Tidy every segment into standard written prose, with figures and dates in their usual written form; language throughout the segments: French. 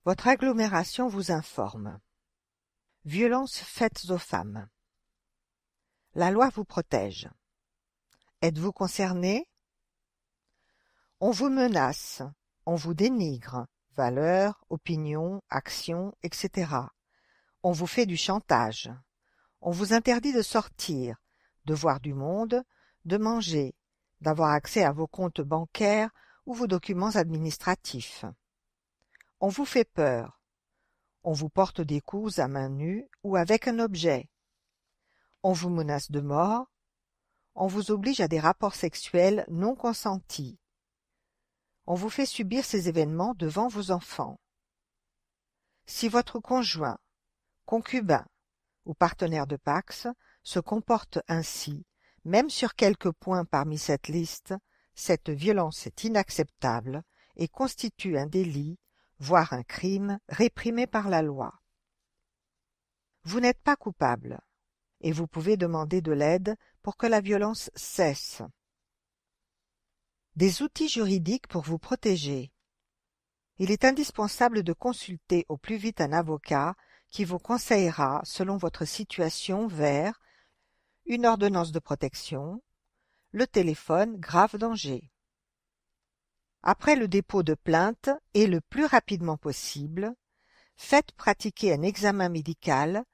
Votre agglomération vous informe. Violences faites aux femmes. La loi vous protège. Êtes-vous concerné? On vous menace, on vous dénigre, valeurs, opinions, actions, etc. On vous fait du chantage. On vous interdit de sortir, de voir du monde, de manger, d'avoir accès à vos comptes bancaires ou vos documents administratifs. On vous fait peur. On vous porte des coups à main nue ou avec un objet. On vous menace de mort. On vous oblige à des rapports sexuels non consentis. On vous fait subir ces événements devant vos enfants. Si votre conjoint, concubin ou partenaire de Pacs se comporte ainsi, même sur quelques points parmi cette liste, cette violence est inacceptable et constitue un délit, voire un crime réprimé par la loi. Vous n'êtes pas coupable et vous pouvez demander de l'aide pour que la violence cesse. Des outils juridiques pour vous protéger. Il est indispensable de consulter au plus vite un avocat qui vous conseillera, selon votre situation, vers une ordonnance de protection, le téléphone grave danger. Après le dépôt de plainte et le plus rapidement possible, faites pratiquer un examen médical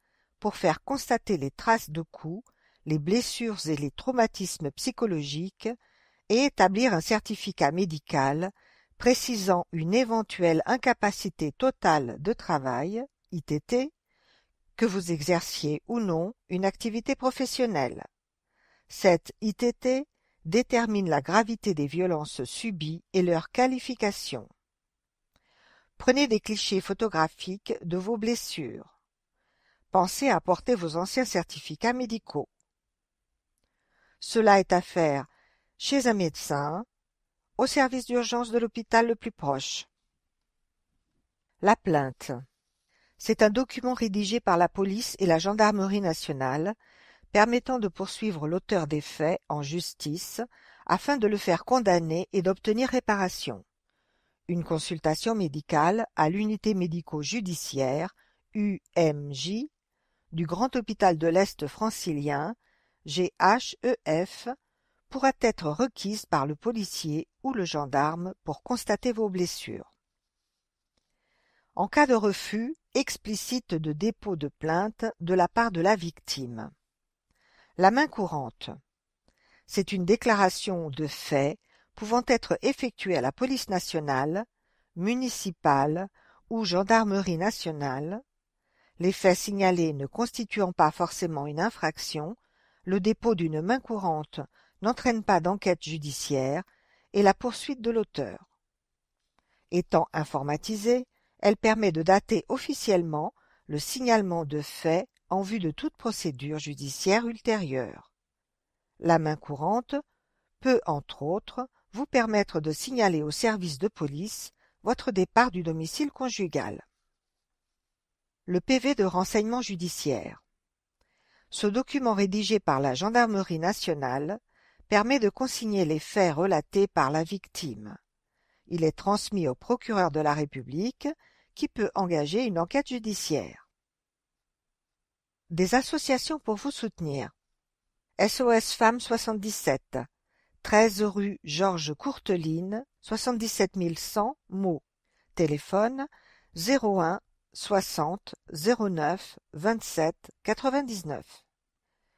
pour faire constater les traces de coups, les blessures et les traumatismes psychologiques et établir un certificat médical précisant une éventuelle incapacité totale de travail, ITT, que vous exerciez ou non une activité professionnelle. Cette ITT détermine la gravité des violences subies et leur qualification. Prenez des clichés photographiques de vos blessures. Pensez à apporter vos anciens certificats médicaux. Cela est à faire chez un médecin, au service d'urgence de l'hôpital le plus proche. La plainte. C'est un document rédigé par la police et la gendarmerie nationale permettant de poursuivre l'auteur des faits en justice afin de le faire condamner et d'obtenir réparation. Une consultation médicale à l'unité médico-judiciaire UMJ du Grand Hôpital de l'Est francilien GHEF pourra être requise par le policier ou le gendarme pour constater vos blessures. En cas de refus explicite de dépôt de plainte de la part de la victime. La main courante. C'est une déclaration de fait pouvant être effectuée à la police nationale, municipale ou gendarmerie nationale. Les faits signalés ne constituant pas forcément une infraction, le dépôt d'une main courante n'entraîne pas d'enquête judiciaire et la poursuite de l'auteur. Étant informatisée, elle permet de dater officiellement le signalement de faits en vue de toute procédure judiciaire ultérieure. La main courante peut, entre autres, vous permettre de signaler au service de police votre départ du domicile conjugal. Le PV de renseignement judiciaire. Ce document rédigé par la gendarmerie nationale permet de consigner les faits relatés par la victime. Il est transmis au procureur de la République qui peut engager une enquête judiciaire. Des associations pour vous soutenir. SOS Femmes 77, 13 rue Georges Courteline, 77 100 Meaux. Téléphone 01 60 09 27 99.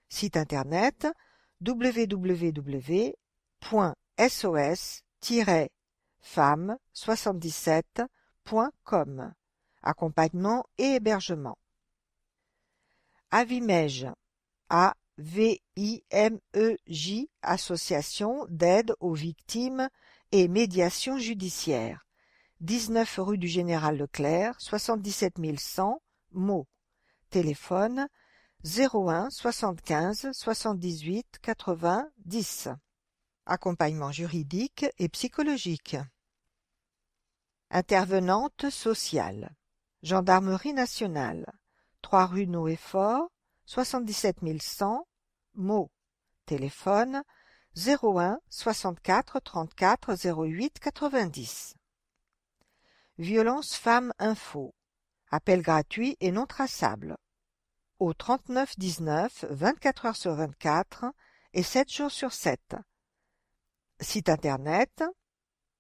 Site internet www.sos-femmes77.com. Accompagnement et hébergement. Avimej, AVIMEJ, Association d'aide aux victimes et médiation judiciaire. 19 rue du Général Leclerc, 77 100 Meaux. Téléphone 01 75 78 80 10. Accompagnement juridique et psychologique. Intervenante sociale. Gendarmerie nationale. 3 rue Noé-Fort, 77 100 Meaux. Téléphone 01 64 34 08 90. Violence Femmes Info. Appel gratuit et non traçable. Au 39 19, 24 heures sur 24 et 7 jours sur 7. Site internet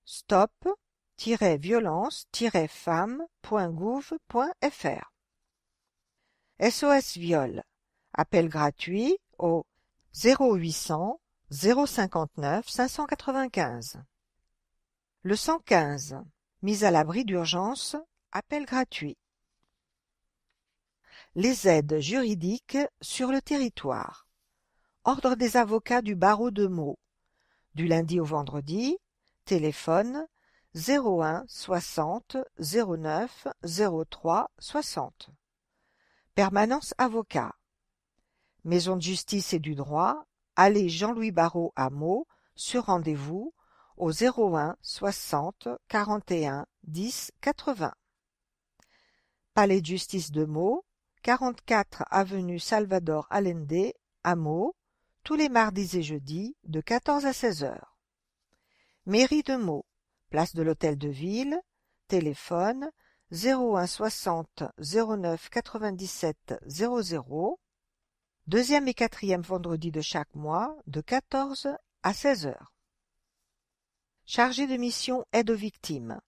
stop-violence-femmes.gouv.fr. SOS Viol. Appel gratuit au 0800 059 595. Le 115. Mise à l'abri d'urgence. Appel gratuit. Les aides juridiques sur le territoire. Ordre des avocats du barreau de Meaux. Du lundi au vendredi. Téléphone 01 60 09 03 60. Permanence avocat. Maison de justice et du droit, allée Jean-Louis Barrault à Meaux, sur rendez-vous au 01 60 41 10 80. Palais de justice de Meaux, 44 avenue Salvador Allende à Meaux, tous les mardis et jeudis de 14 à 16 heures. Mairie de Meaux, place de l'Hôtel de Ville, téléphone 01 60 09 97 00, deuxième et quatrième vendredi de chaque mois de 14 à 16 heures. Chargé de mission aide aux victimes.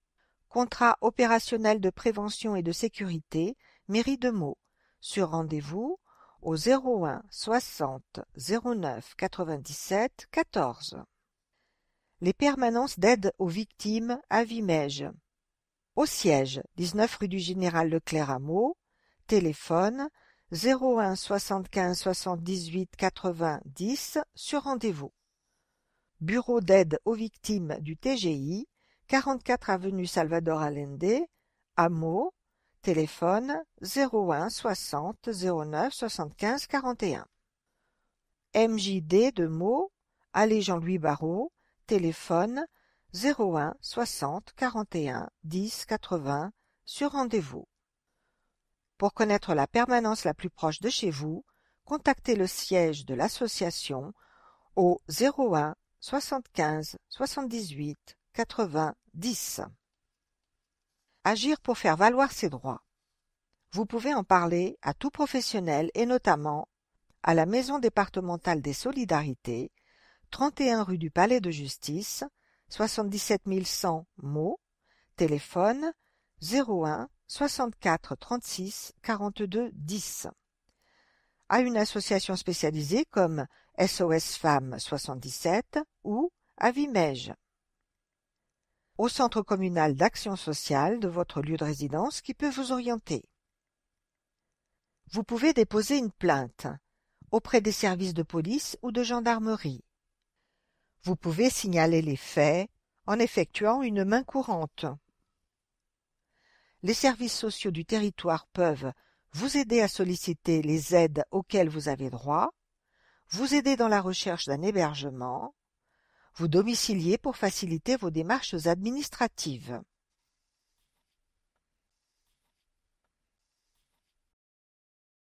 Contrat opérationnel de prévention et de sécurité, mairie de Meaux, sur rendez-vous au 01 60 09 97 14. Les permanences d'aide aux victimes à Vimège. Au siège, 19 rue du Général Leclerc à Meaux, téléphone 01 75 78 80 10 sur rendez-vous. Bureau d'aide aux victimes du TGI, 44 avenue Salvador Allende, à Meaux, téléphone 01 60 09 75 41. MJD de Meaux, allée Jean-Louis Barrault, téléphone 01 60 41 10 80 sur rendez-vous. Pour connaître la permanence la plus proche de chez vous, contactez le siège de l'association au 01 75 78 80 10. Agir pour faire valoir ses droits. Vous pouvez en parler à tout professionnel et notamment à la Maison départementale des solidarités, 31 rue du Palais de Justice, 77 100 Meaux, téléphone 01 64 36 42 10. À une association spécialisée comme SOS Femmes 77 ou à Vimège. Au centre communal d'action sociale de votre lieu de résidence qui peut vous orienter. Vous pouvez déposer une plainte auprès des services de police ou de gendarmerie. Vous pouvez signaler les faits en effectuant une main courante. Les services sociaux du territoire peuvent vous aider à solliciter les aides auxquelles vous avez droit, vous aider dans la recherche d'un hébergement, vous domicilier pour faciliter vos démarches administratives.